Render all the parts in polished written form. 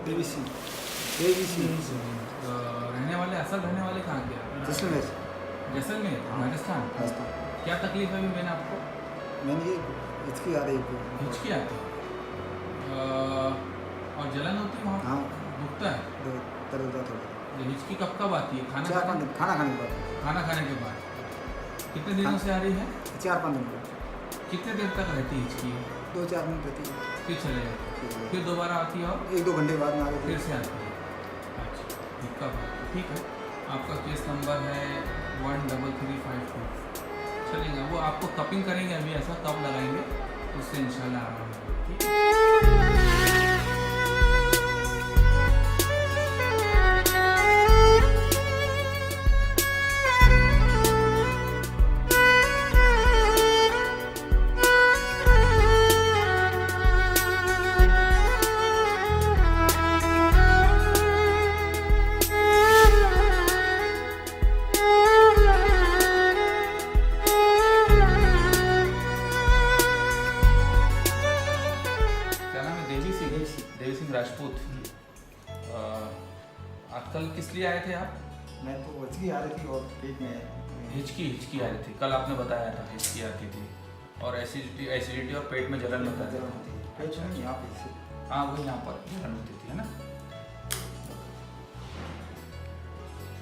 ABC रहने वाले असल रहने वाले कहाँ के आप? जैसलमेर जैसलमेर राजस्थान। राजस्थान। क्या तकलीफ है अभी मैंने आपको? मैंने ये हिचकी आ रही है हिचकी आती है और जलन होती है वहाँ? हाँ दुखता है? दर्द थोड़ा ये हिचकी कब कब आती है? खाना 4-5 दिन खाना खाने के बाद खाना खाने के बाद? कितने दिनों से आ रही है? 4-5 दिन को कितने देर तक रहती है हिचकी? 2-4 मिनट रहती है फिर चले जाती है, फिर दोबारा आती है और 1-2 घंटे बाद में आगे फिर से आती है। अच्छा ठीक है आपका केस नंबर है 13352। चलेगा वो आपको कपिंग करेंगे अभी, ऐसा कप लगाएंगे उससे इंशाल्लाह आराम होगा। ठीक है देवी सिंह राजपूत। कल किस लिए आए थे आप? मैं तो हिचकी आ रही थी और पेट में हिचकी आ रही थी, कल आपने बताया था हिचकी आती थी और एसिडिटी और पेट में जलन होता था। पेट में यहाँ पे हाँ वो यहाँ पर जलन होती थी है ना।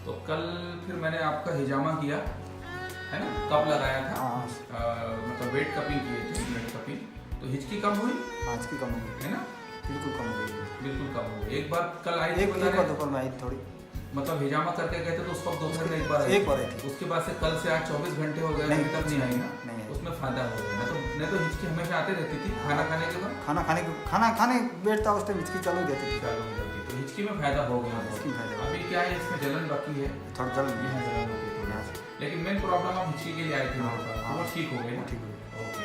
तो कल फिर मैंने आपका हिजामा किया है ना, कप लगाया था। मतलब वेट कपिंग किए थे, वेट कपिंग। तो हिचकी कम हुई? हिचकी कम हो गई है ना, बिल्कुल कम हो गई बिल्कुल कम हो गई। एक बार कल आई एक बार दोपहर में आई थोड़ी, मतलब हिजामा करके गए थे तो उसको दोपहर में एक बार आई थी। उसके बाद से कल से आज 24 घंटे हो गए अभी तक नहीं आई ना। नहीं उसमें फायदा हो गया। नहीं तो हिचकी हमेशा आते रहती थी खाना खाने के बाद। खाना खाने बैठता उस टाइम हिचकी चालू हो जाती थी। तो हिचकी में फायदा हो गया। अभी क्या है इसमें जलन बाकी है, थोड़ा जलन होती है थोड़ा, लेकिन मेन प्रॉब्लम आप हिचकी के लिए आए थे वो ठीक हो गई ना। ठीक हो गई। ओके।